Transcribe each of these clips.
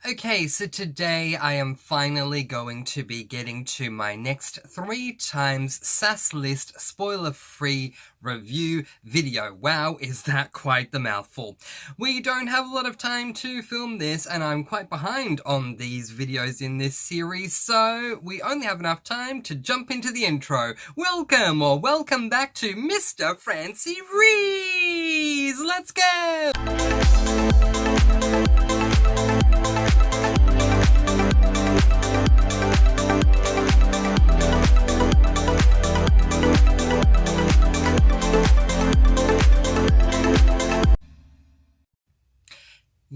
Okay, so today I am finally going to be getting to my next 3 times SAS list spoiler-free review video. Wow, is that quite the mouthful. We don't have a lot of time to film this, and I'm quite behind on these videos in this series, so we only have enough time to jump into the intro. Welcome back to Mr. Francy Rees! Let's go!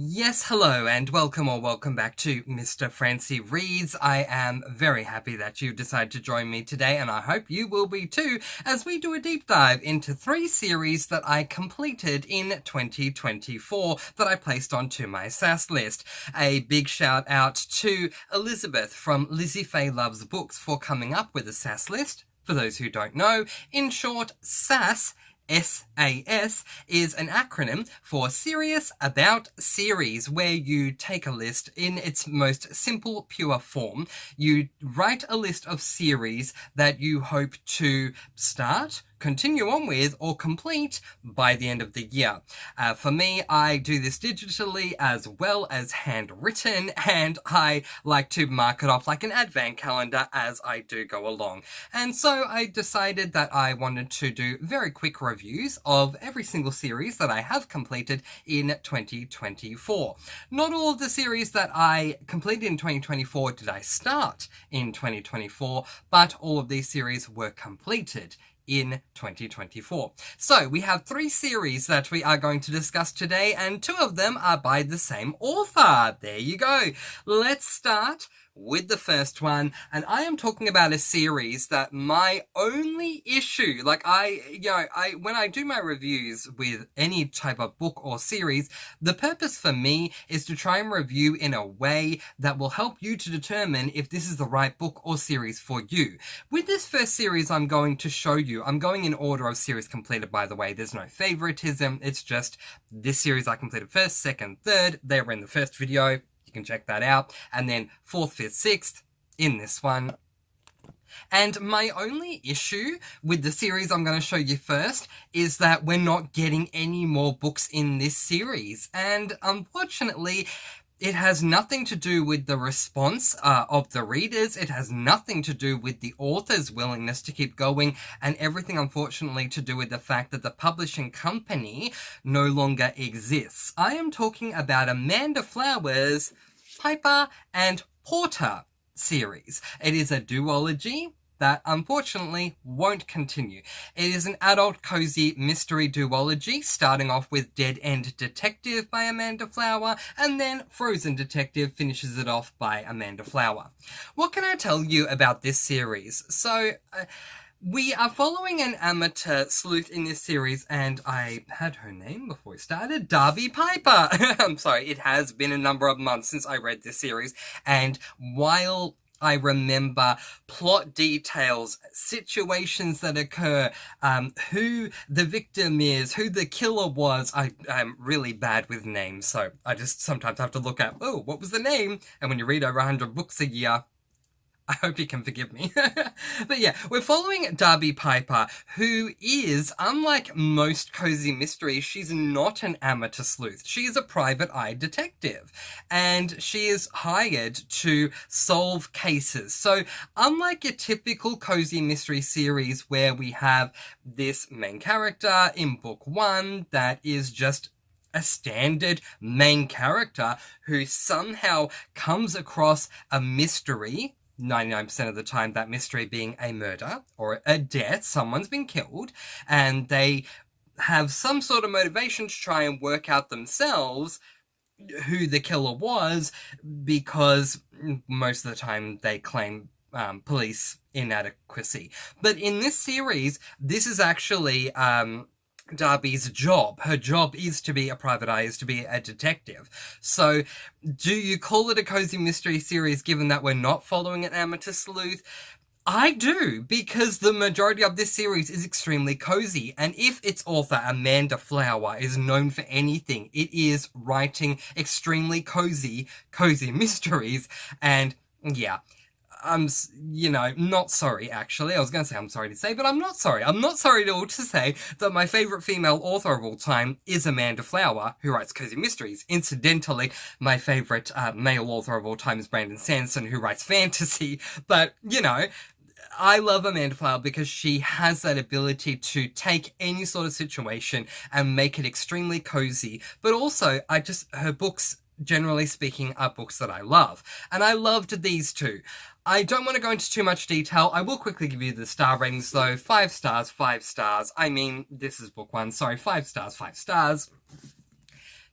Yes, hello, and welcome back to Mr. Francy Reads. I am very happy that you decided to join me today, and I hope you will be too, as we do a deep dive into 3 series that I completed in 2024 that I placed onto my SAS list. A big shout out to Elizabeth from Lizzie Faye Loves Books for coming up with a SAS list. For those who don't know, in short, SAS SAS is an acronym for Serious About Series, where you take a list in its most simple, pure form. You write a list of series that you hope to start, continue on with, or complete by the end of the year. For me, I do this digitally as well as handwritten, and I like to mark it off like an advent calendar as I do go along. And so I decided that I wanted to do very quick reviews of every single series that I have completed in 2024. Not all of the series that I completed in 2024 did I start in 2024, but all of these series were completed in 2024. So we have 3 series that we are going to discuss today, and 2 of them are by the same author. There you go. Let's start with the first one, and I am talking about a series that my only issue, when I do my reviews with any type of book or series, the purpose for me is to try and review in a way that will help you to determine if this is the right book or series for you. With this first series I'm going to show you, I'm going in order of series completed, by the way. There's no favoritism, it's just this series I completed first, second, third. They were in the first video. You can check that out. And then 4th, 5th, 6th in this one. And my only issue with the series I'm going to show you first is that we're not getting any more books in this series. And unfortunately, it has nothing to do with the response of the readers. It has nothing to do with the author's willingness to keep going, and everything, unfortunately, to do with the fact that the publishing company no longer exists. I am talking about Amanda Flower's Piper and Porter series. It is a duology that unfortunately won't continue. It is an adult cozy mystery duology, starting off with Dead End Detective by Amanda Flower, and then Frozen Detective finishes it off by Amanda Flower. What can I tell you about this series? So, we are following an amateur sleuth in this series, and I had her name before we started, Darby Piper. I'm sorry, it has been a number of months since I read this series, and while I remember plot details, situations that occur, who the victim is, who the killer was. I'm really bad with names, so I just sometimes have to look at, oh, what was the name? And when you read over 100 books a year, I hope you can forgive me. But yeah, we're following Darby Piper, who is, unlike most cozy mysteries, she's not an amateur sleuth. She is a private eye detective, and she is hired to solve cases. So unlike your typical cozy mystery series where we have this main character in book 1 that is just a standard main character who somehow comes across a mystery, 99% of the time that mystery being a murder or a death, someone's been killed, and they have some sort of motivation to try and work out themselves who the killer was, because most of the time they claim police inadequacy. But in this series, this is actually Darby's job. Her job is to be a private eye, is to be a detective. So do you call it a cozy mystery series given that we're not following an amateur sleuth? I do, because the majority of this series is extremely cozy, and if its author, Amanda Flower, is known for anything, it is writing extremely cozy mysteries, and yeah. Not sorry, actually. I was going to say I'm sorry to say, but I'm not sorry. I'm not sorry at all to say that my favourite female author of all time is Amanda Flower, who writes cozy mysteries. Incidentally, my favourite male author of all time is Brandon Sanderson, who writes fantasy. But, I love Amanda Flower because she has that ability to take any sort of situation and make it extremely cozy. But also, her books, generally speaking, are books that I love. And I loved these two. I don't want to go into too much detail. I will quickly give you the star ratings though. 5 stars, 5 stars. I mean, this is book 1. Sorry, 5 stars, 5 stars.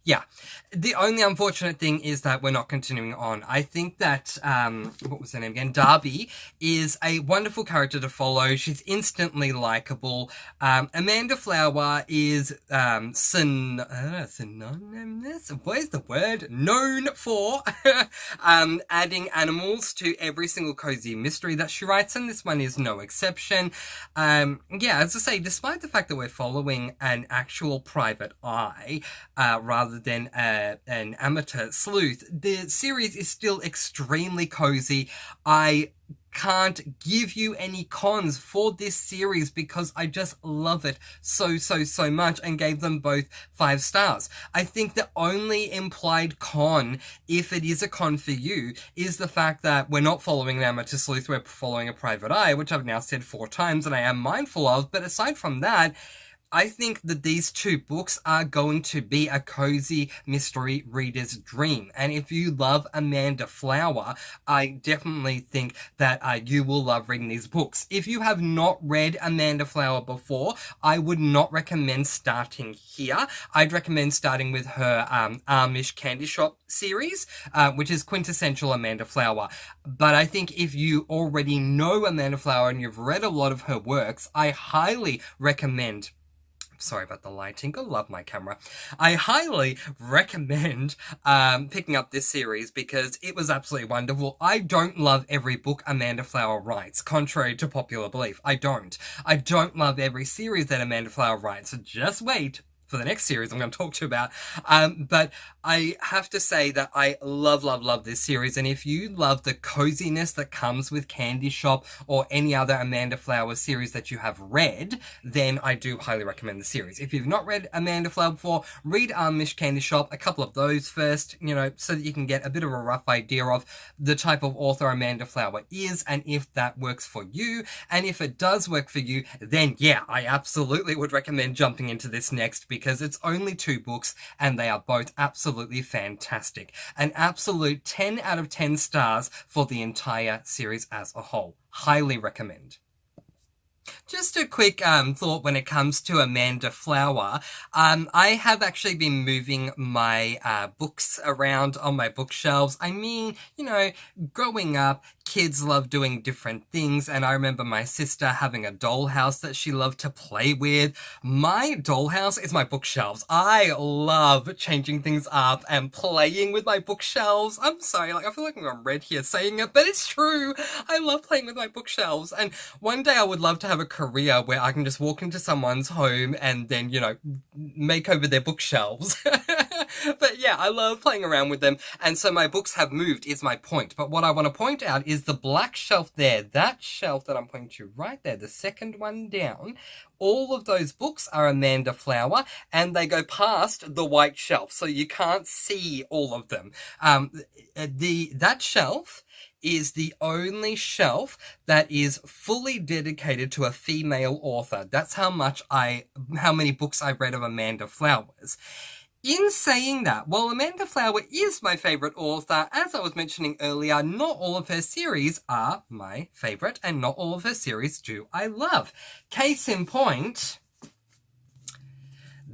Yeah. The only unfortunate thing is that we're not continuing on. I think that, what was her name again? Darby is a wonderful character to follow. She's instantly likable. Amanda Flower is, synonymous? What is the word? Known for, adding animals to every single cozy mystery that she writes, and this one is no exception. As I say, despite the fact that we're following an actual private eye, rather than an amateur sleuth, the series is still extremely cozy. I can't give you any cons for this series because I just love it so much, and gave them both 5 stars. I think the only implied con, if it is a con for you, is the fact that we're not following an amateur sleuth, we're following a private eye, which I've now said 4 times and I am mindful of. But aside from that, I think that these 2 books are going to be a cozy mystery reader's dream. And if you love Amanda Flower, I definitely think that you will love reading these books. If you have not read Amanda Flower before, I would not recommend starting here. I'd recommend starting with her Amish Candy Shop series, which is quintessential Amanda Flower. But I think if you already know Amanda Flower and you've read a lot of her works, I highly recommend... Sorry about the lighting. I love my camera. I highly recommend picking up this series because it was absolutely wonderful. I don't love every book Amanda Flower writes, contrary to popular belief. I don't love every series that Amanda Flower writes. So just wait for the next series I'm going to talk to you about. But I have to say that I love this series. And if you love the coziness that comes with Candy Shop or any other Amanda Flower series that you have read, then I do highly recommend the series. If you've not read Amanda Flower before, read Amish Candy Shop, a couple of those first, so that you can get a bit of a rough idea of the type of author Amanda Flower is and if that works for you. And if it does work for you, then yeah, I absolutely would recommend jumping into this next, because it's only 2 books and they are both absolutely fantastic. An absolute 10 out of 10 stars for the entire series as a whole. Highly recommend. Just a quick thought when it comes to Amanda Flower. I have actually been moving my books around on my bookshelves. I mean, growing up, kids love doing different things, and I remember my sister having a dollhouse that she loved to play with. My dollhouse is my bookshelves. I love changing things up and playing with my bookshelves. I'm sorry, I feel like I'm on red here saying it, but it's true. I love playing with my bookshelves, and one day I would love to have a career where I can just walk into someone's home and then, make over their bookshelves. But yeah, I love playing around with them, and so my books have moved is my point. But what I want to point out is the black shelf there, that shelf that I'm pointing to right there, the second one down, all of those books are Amanda Flower, and they go past the white shelf, so you can't see all of them. That shelf is the only shelf that is fully dedicated to a female author. That's how many books I've read of Amanda Flower's. In saying that, while Amanda Flower is my favourite author, as I was mentioning earlier, not all of her series are my favourite, and not all of her series do I love. Case in point,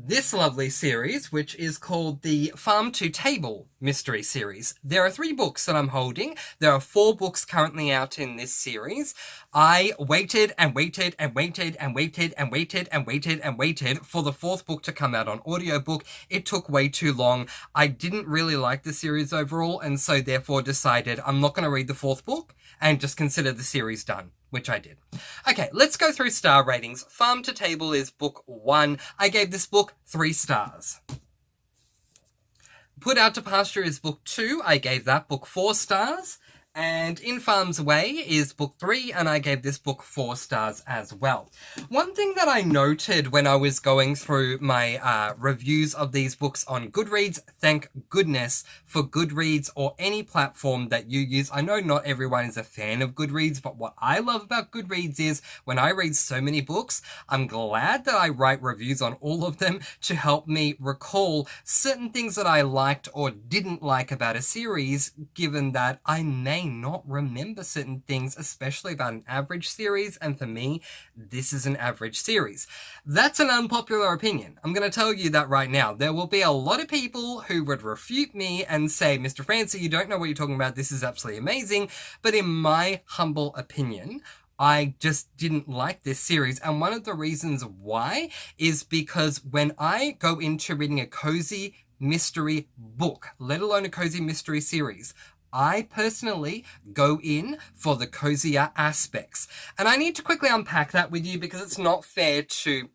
this lovely series, which is called the Farm to Table mystery series. There are 3 books that I'm holding. There are 4 books currently out in this series. I waited and waited and waited and waited and waited and waited and waited for the 4th book to come out on audiobook. It took way too long. I didn't really like the series overall, and so therefore decided I'm not going to read the 4th book and just consider the series done, which I did. Okay, let's go through star ratings. Farm to Table is book 1. I gave this book 3 stars. Put Out to Pasture is book 2. I gave that book 4 stars. And In Farm's Way is book 3, and I gave this book 4 stars as well. One thing that I noted when I was going through my reviews of these books on Goodreads, thank goodness for Goodreads or any platform that you use. I know not everyone is a fan of Goodreads, but what I love about Goodreads is when I read so many books, I'm glad that I write reviews on all of them to help me recall certain things that I liked or didn't like about a series, given that I may not remember certain things, especially about an average series, and for me, this is an average series. That's an unpopular opinion. I'm going to tell you that right now. There will be a lot of people who would refute me and say, Mr. Francy, you don't know what you're talking about, this is absolutely amazing, but in my humble opinion, I just didn't like this series, and one of the reasons why is because when I go into reading a cozy mystery book, let alone a cozy mystery series, I personally go in for the cozier aspects. And I need to quickly unpack that with you because it's not fair to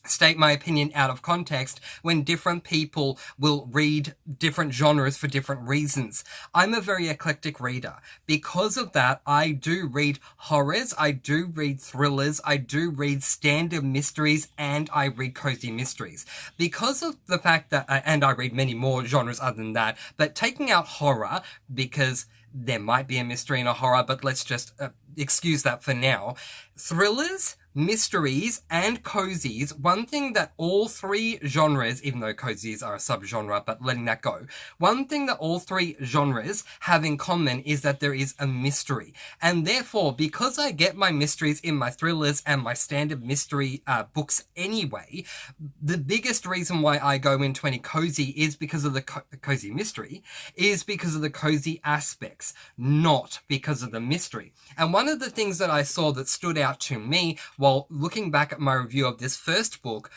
state my opinion out of context when different people will read different genres for different reasons. I'm a very eclectic reader. Because of that, I do read horrors, I do read thrillers, I do read standard mysteries, and I read cozy mysteries. Because of the fact that, and I read many more genres other than that, but taking out horror, because there might be a mystery in a horror, but let's just excuse that for now. Thrillers, mysteries, and cozies, one thing that all 3 genres, even though cozies are a subgenre, but letting that go, one thing that all 3 genres have in common is that there is a mystery. And therefore, because I get my mysteries in my thrillers and my standard mystery books anyway, the biggest reason why I go into any cozy is because of the cozy mystery, is because of the cozy aspects, not because of the mystery. And one of the things that I saw that stood out to me while looking back at my review of this first book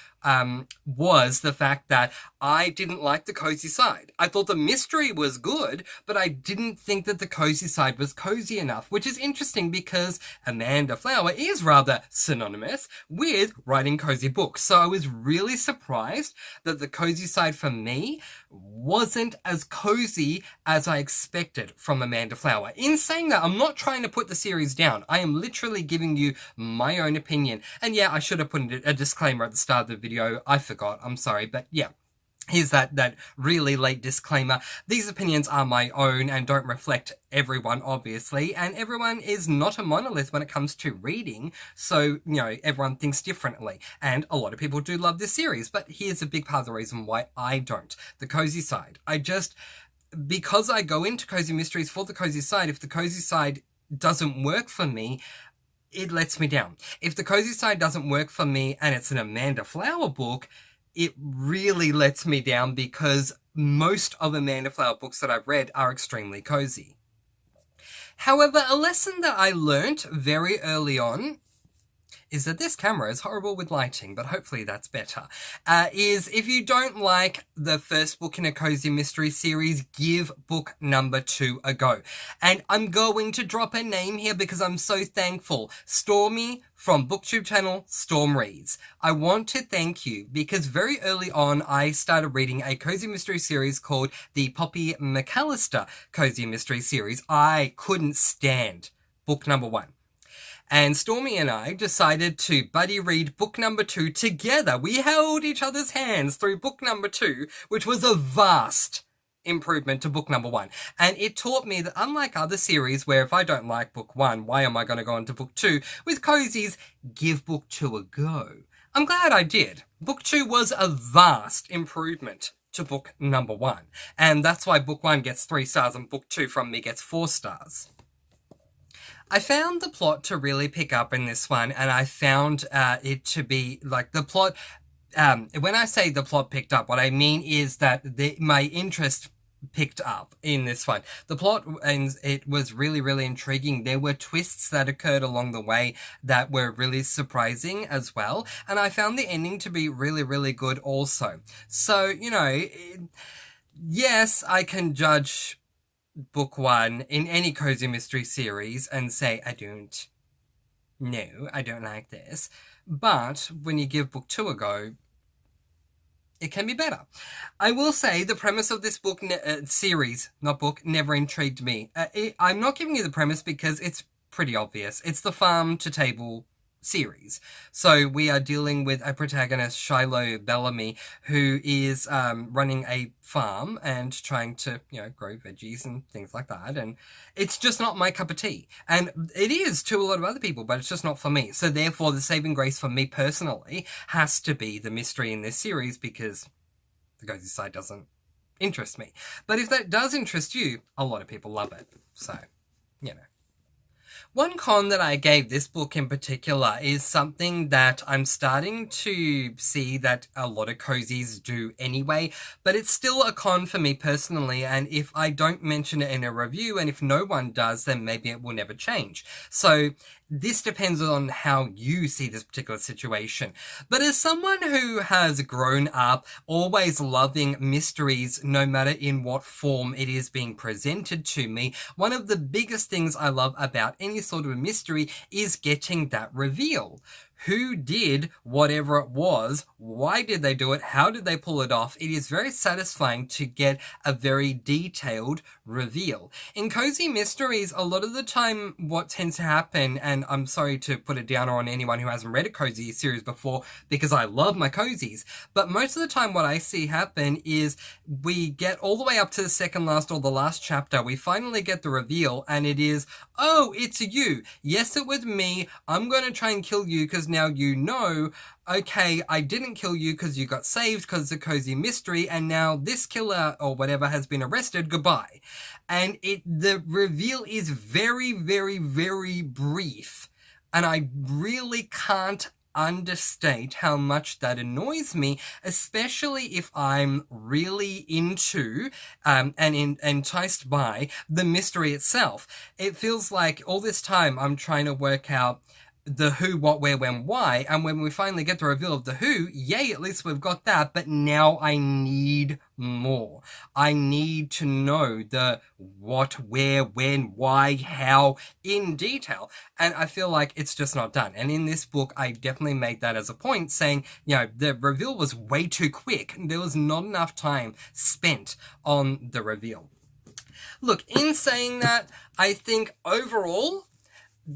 was the fact that I didn't like the cozy side. I thought the mystery was good, but I didn't think that the cozy side was cozy enough, which is interesting because Amanda Flower is rather synonymous with writing cozy books. So I was really surprised that the cozy side for me wasn't as cozy as I expected from Amanda Flower. In saying that, I'm not trying to put the series down. I am literally giving you my own opinion. And yeah, I should have put a disclaimer at the start of the video. I forgot. I'm sorry. But yeah. Here's that really late disclaimer. These opinions are my own and don't reflect everyone, obviously, and everyone is not a monolith when it comes to reading, so, you know, everyone thinks differently, and a lot of people do love this series, but here's a big part of the reason why I don't. The cozy side. Because I go into cozy mysteries for the cozy side, if the cozy side doesn't work for me, it lets me down. If the cozy side doesn't work for me and it's an Amanda Flower book, it really lets me down because most of Amanda Flower books that I've read are extremely cozy. However, a lesson that I learnt very early on is that this camera is horrible with lighting, but hopefully that's better, is if you don't like the first book in a cozy mystery series, give book number 2 a go. And I'm going to drop a name here because I'm so thankful. Stormy from BookTube channel Storm Reads. I want to thank you because very early on I started reading a cozy mystery series called the Poppy McAllister Cozy Mystery Series. I couldn't stand book number 1. And Stormy and I decided to buddy read book number 2 together. We held each other's hands through book number 2, which was a vast improvement to book number 1. And it taught me that unlike other series where if I don't like book 1, why am I going to go on to book 2? With cozies, give book 2 a go. I'm glad I did. Book 2 was a vast improvement to book number 1. And that's why book 1 gets 3 stars and book 2 from me gets 4 stars. I found the plot to really pick up in this one, and I found it to be, like, the plot, when I say the plot picked up, what I mean is that my interest picked up in this one. The plot, and it was really, really intriguing. There were twists that occurred along the way that were really surprising as well, and I found the ending to be really, really good also. So, you know, yes, I can judge book one in any cozy mystery series and say, I don't like this. But when you give book two a go, it can be better. I will say the premise of this book series, not book, never intrigued me. I'm not giving you the premise because it's pretty obvious. It's the farm to table series. So we are dealing with a protagonist, Shiloh Bellamy, who is running a farm and trying to, grow veggies and things like that. And it's just not my cup of tea. And it is to a lot of other people, but it's just not for me. So therefore, the saving grace for me personally has to be the mystery in this series, because the cozy side doesn't interest me. But if that does interest you, a lot of people love it. So, One con that I gave this book in particular is something that I'm starting to see that a lot of cozies do anyway, but it's still a con for me personally, and if I don't mention it in a review, and if no one does, then maybe it will never change. So this depends on how you see this particular situation. But as someone who has grown up always loving mysteries, no matter in what form it is being presented to me, one of the biggest things I love about any sort of a mystery is getting that reveal. Who did whatever it was? Why did they do it? How did they pull it off? It is very satisfying to get a very detailed reveal. In cozy mysteries, a lot of the time what tends to happen, and I'm sorry to put a downer on anyone who hasn't read a cozy series before, because I love my cozies, but most of the time what I see happen is we get all the way up to the second last or the last chapter, we finally get the reveal, and it is, oh, it's you. Yes, it was me. I'm going to try and kill you because now okay, I didn't kill you because you got saved because it's a cozy mystery, and now this killer or whatever has been arrested, goodbye. And the reveal is very, very, very brief, and I really can't understate how much that annoys me, especially if I'm really into and enticed by the mystery itself. It feels like all this time I'm trying to work out the who, what, where, when, why, and when we finally get the reveal of the who, yay, at least we've got that, but now I need more. I need to know the what, where, when, why, how, in detail, and I feel like it's just not done. And in this book, I definitely made that as a point, saying, the reveal was way too quick. There was not enough time spent on the reveal. Look, in saying that, I think overall,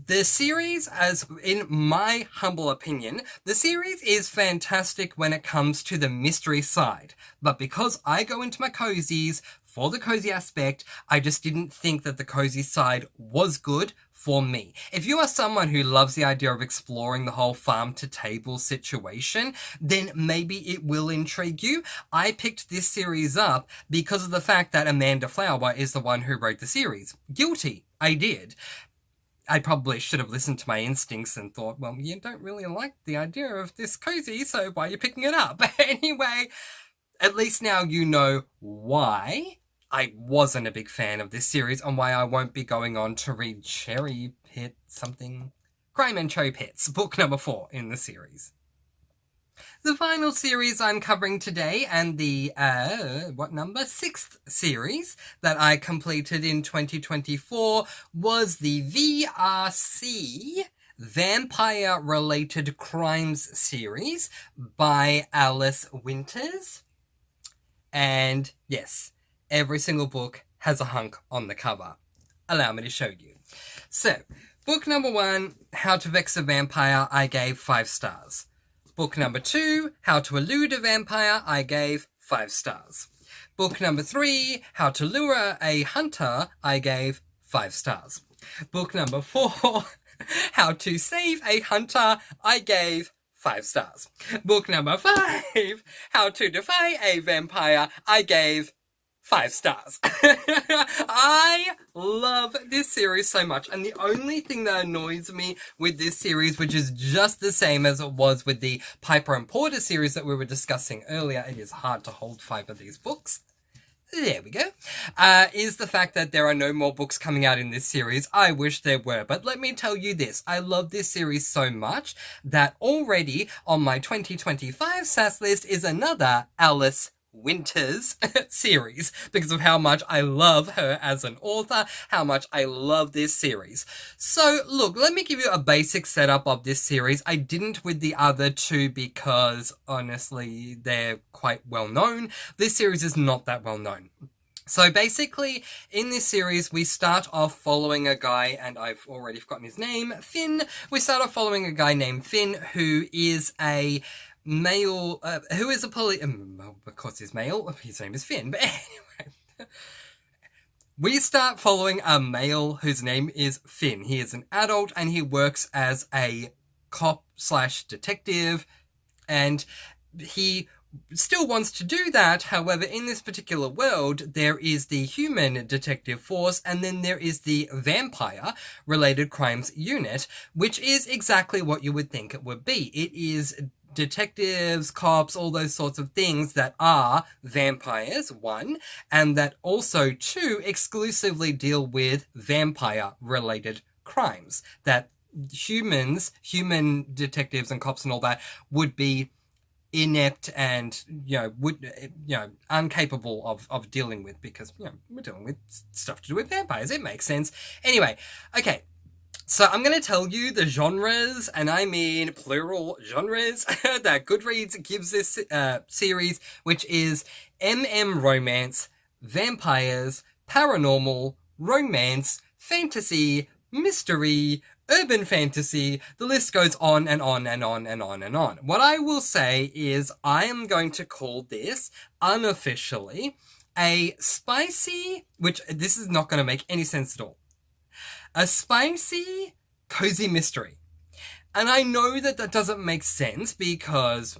the series, as in my humble opinion, the series is fantastic when it comes to the mystery side. But because I go into my cozies for the cozy aspect, I just didn't think that the cozy side was good for me. If you are someone who loves the idea of exploring the whole farm to table situation, then maybe it will intrigue you. I picked this series up because of the fact that Amanda Flower is the one who wrote the series. Guilty, I did. I probably should have listened to my instincts and thought, well, you don't really like the idea of this cozy, so why are you picking it up? Anyway, at least now you know why I wasn't a big fan of this series and why I won't be going on to read Cherry Pit something. Crime and Cherry Pits, book number 4 in the series. The final series I'm covering today, and the, 6th series that I completed in 2024, was the VRC, Vampire-Related Crimes series by Alice Winters. And yes, every single book has a hunk on the cover. Allow me to show you. So, book number 1, How to Vex a Vampire, I gave 5 stars. Book number 2, How to Elude a Vampire, I gave 5 stars. Book number 3, How to Lure a Hunter, I gave 5 stars. Book number 4, How to Save a Hunter, I gave 5 stars. Book number 5, How to Defy a Vampire, I gave 5 stars. I love this series so much, and the only thing that annoys me with this series, which is just the same as it was with the Piper and Porter series that we were discussing earlier, it is hard to hold 5 of these books. There we go. Is the fact that there are no more books coming out in this series. I wish there were, but let me tell you this. I love this series so much that already on my 2025 SAS list is another Alice Winters series because of how much I love her as an author, how much I love this series. So look, let me give you a basic setup of this series. I didn't with the other two because honestly they're quite well known. This series is not that well known. So basically, in this series, we start off following a guy, and I've already forgotten his name, Finn. We start off following a guy named Finn, who is a male, who is a well, of course he's male, his name is Finn, but anyway. We start following a male whose name is Finn. He is an adult, and he works as a cop/detective, and he still wants to do that. However, in this particular world, there is the human detective force, and then there is the vampire-related crimes unit, which is exactly what you would think it would be. It is detectives, cops, all those sorts of things that are vampires, one, and that also, two, exclusively deal with vampire-related crimes. That human detectives and cops and all that would be inept and incapable of dealing with, because we're dealing with stuff to do with vampires. It makes sense. Anyway, okay, so I'm going to tell you the genres, and I mean plural genres, that Goodreads gives this series, which is romance, vampires, paranormal, romance, fantasy, mystery, urban fantasy. The list goes on and on and on and on and on. What I will say is I am going to call this unofficially a spicy, which this is not going to make any sense at all, a spicy cozy mystery. And I know that that doesn't make sense because,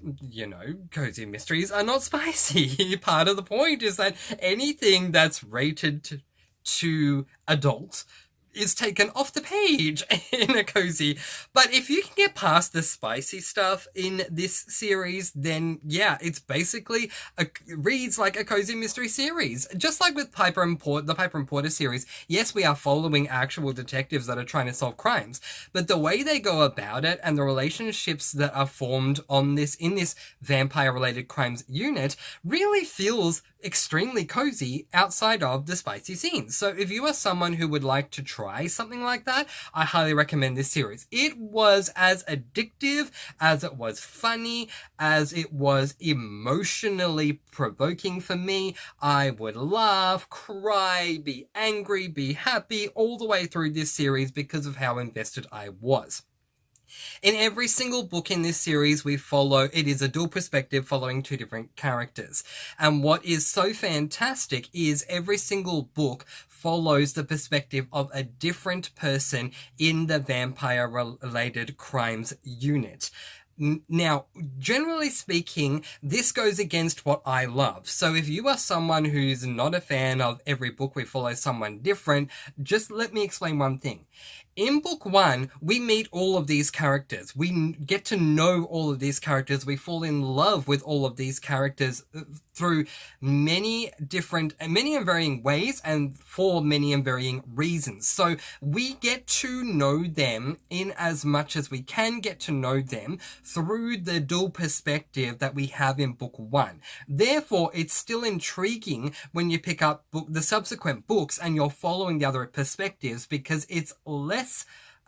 cozy mysteries are not spicy. Part of the point is that anything that's rated to adults is taken off the page in a cozy. But if you can get past the spicy stuff in this series, then yeah, it's basically reads like a cozy mystery series. Just like with the Piper and Porter series, yes, we are following actual detectives that are trying to solve crimes, but the way they go about it and the relationships that are formed in this vampire-related crimes unit really feels extremely cozy outside of the spicy scenes. So if you are someone who would like to try something like that, I highly recommend this series. It was as addictive as it was funny, as it was emotionally provoking for me. I would laugh, cry, be angry, be happy all the way through this series because of how invested I was. In every single book in this series, it is a dual perspective following two different characters. And what is so fantastic is every single book follows the perspective of a different person in the vampire-related crimes unit. Now, generally speaking, this goes against what I love. So if you are someone who's not a fan of every book we follow someone different, just let me explain one thing. In book one, we meet all of these characters. We get to know all of these characters. We fall in love with all of these characters through many and varying ways and for many and varying reasons. So we get to know them in as much as we can get to know them through the dual perspective that we have in book one. Therefore, it's still intriguing when you pick up the subsequent books and you're following the other perspectives, because it's less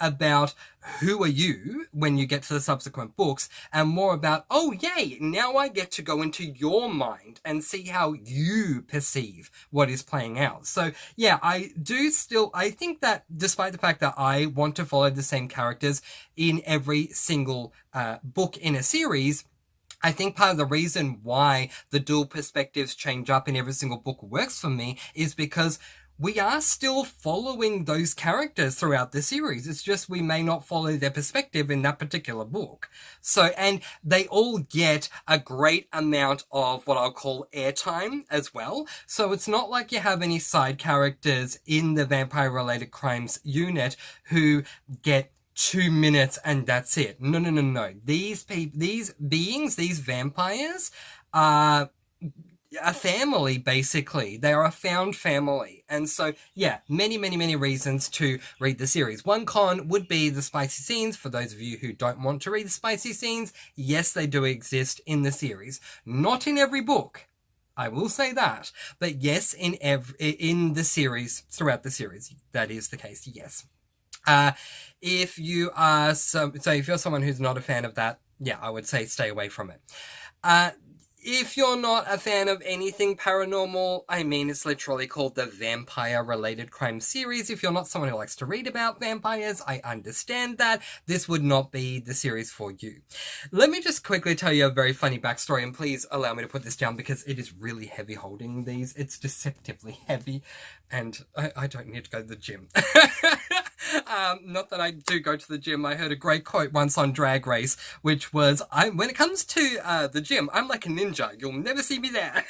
about who are you when you get to the subsequent books and more about, oh yay, now I get to go into your mind and see how you perceive what is playing out. So yeah, I think that despite the fact that I want to follow the same characters in every single book in a series, I think part of the reason why the dual perspectives change up in every single book works for me is because we are still following those characters throughout the series. It's just we may not follow their perspective in that particular book. So, and they all get a great amount of what I'll call airtime as well. So it's not like you have any side characters in the vampire-related crimes unit who get 2 minutes and that's it. No. These beings, these vampires, are a family, basically. They are a found family. And so, yeah, many reasons to read the series. One con would be the spicy scenes. For those of you who don't want to read the spicy scenes, yes, they do exist in the series. Not in every book. I will say that. But yes, in the series, throughout the series, that is the case, yes. If you are if you're someone who's not a fan of that, yeah, I would say stay away from it. If you're not a fan of anything paranormal, I mean, it's literally called the vampire-related crime series. If you're not someone who likes to read about vampires, I understand that. This would not be the series for you. Let me just quickly tell you a very funny backstory, and please allow me to put this down because it is really heavy holding these. It's deceptively heavy, and I don't need to go to the gym. Not that I do go to the gym. I heard a great quote once on Drag Race, which was, when it comes to the gym, I'm like a ninja. You'll never see me there.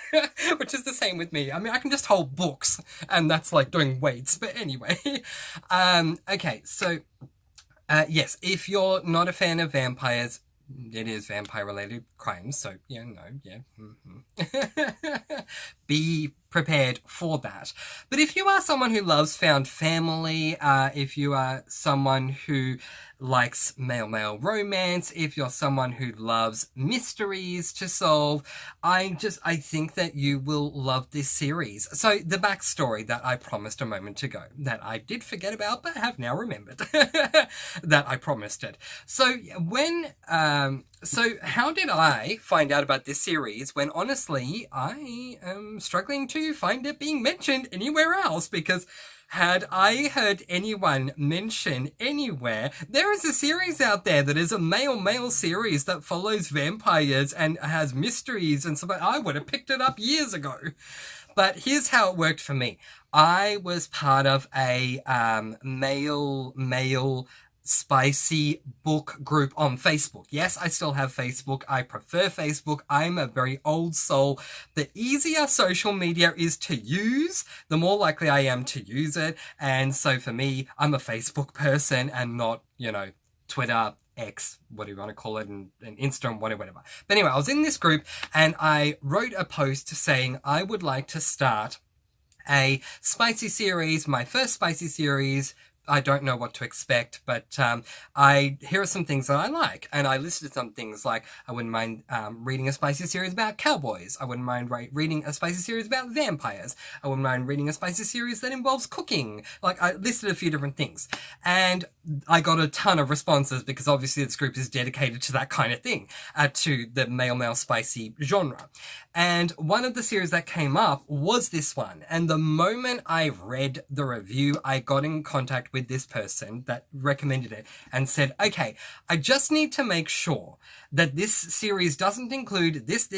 Which is the same with me. I mean, I can just hold books, and that's like doing weights. But anyway. Okay, so, yes, if you're not a fan of vampires, it is vampire-related crimes, so, yeah, no, yeah. Mm-hmm. Be prepared for that. But if you are someone who loves found family, if you are someone who likes male-male romance, if you're someone who loves mysteries to solve, I think that you will love this series. So the backstory that I promised a moment ago, that I did forget about but have now remembered, that I promised it. So how did I find out about this series when honestly I am struggling to find it being mentioned anywhere else? Because had I heard anyone mention anywhere, there is a series out there that is a male-male series that follows vampires and has mysteries and stuff. I would have picked it up years ago. But here's how it worked for me. I was part of a male spicy book group on Facebook. Yes, I still have Facebook. I prefer Facebook. I'm a very old soul. The easier social media is to use, the more likely I am to use it. And so for me, I'm a Facebook person and not, Twitter, X, what do you want to call it, and Insta, whatever. But anyway, I was in this group and I wrote a post saying I would like to start a spicy series, my first spicy series. I don't know what to expect, but here are some things that I like. And I listed some things like I wouldn't mind reading a spicy series about cowboys. I wouldn't mind reading a spicy series about vampires. I wouldn't mind reading a spicy series that involves cooking. Like, I listed a few different things. And I got a ton of responses because obviously this group is dedicated to that kind of thing, to the male-male spicy genre. And one of the series that came up was this one. And the moment I read the review, I got in contact with this person that recommended it and said, okay, I just need to make sure that this series doesn't include this.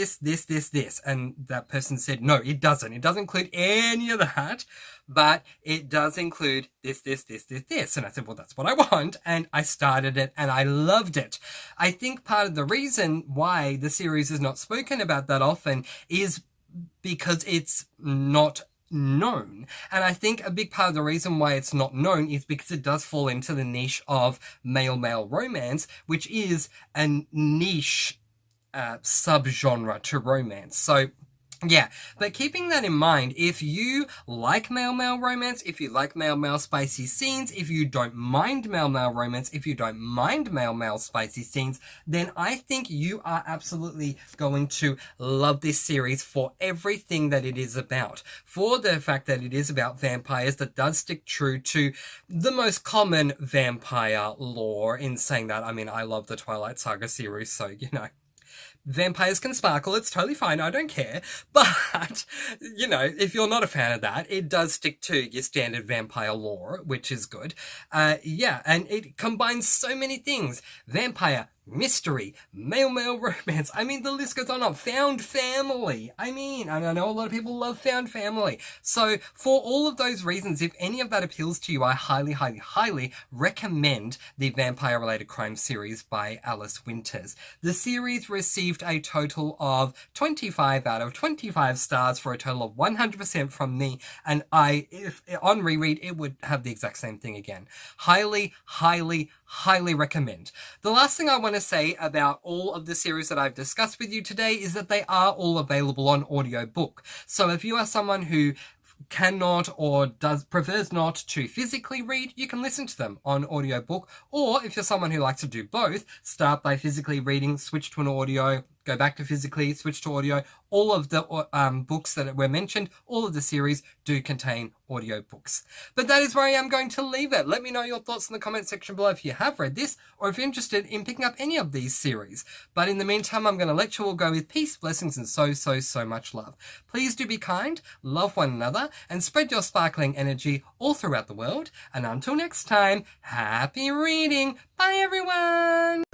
And that person said, no, it doesn't. It doesn't include any of that, but it does include this. And I said, well, that's what I want. And I started it and I loved it. I think part of the reason why the series is not spoken about that often is because it's not known. And I think a big part of the reason why it's not known is because it does fall into the niche of male-male romance, which is a niche subgenre to romance. So yeah, but keeping that in mind, if you like male-male romance, if you like male-male spicy scenes, if you don't mind male-male romance, if you don't mind male-male spicy scenes, then I think you are absolutely going to love this series for everything that it is about. For the fact that it is about vampires, that does stick true to the most common vampire lore. In saying that, I mean, I love the Twilight Saga series, so, vampires can sparkle, it's totally fine, I don't care. But, if you're not a fan of that, it does stick to your standard vampire lore, which is good. And it combines so many things. Vampire, mystery, male-male romance. I mean, the list goes on. Found family. I mean, and I know a lot of people love found family. So for all of those reasons, if any of that appeals to you, I highly, highly, highly recommend the vampire-related crime series by Alice Winters. The series received a total of 25 out of 25 stars for a total of 100% from me. And if on reread, it would have the exact same thing again. Highly, highly, highly recommend. The last thing I want to say about all of the series that I've discussed with you today is that they are all available on audiobook. So if you are someone who cannot or prefers not to physically read, you can listen to them on audiobook. Or if you're someone who likes to do both, start by physically reading, switch to an audio, go back to physically, switch to audio. All of the books that were mentioned, all of the series do contain audio books. But that is where I am going to leave it. Let me know your thoughts in the comment section below if you have read this or if you're interested in picking up any of these series. But in the meantime, I'm going to let you all go with peace, blessings, and so much love. Please do be kind, love one another, and spread your sparkling energy all throughout the world. And until next time, happy reading. Bye, everyone.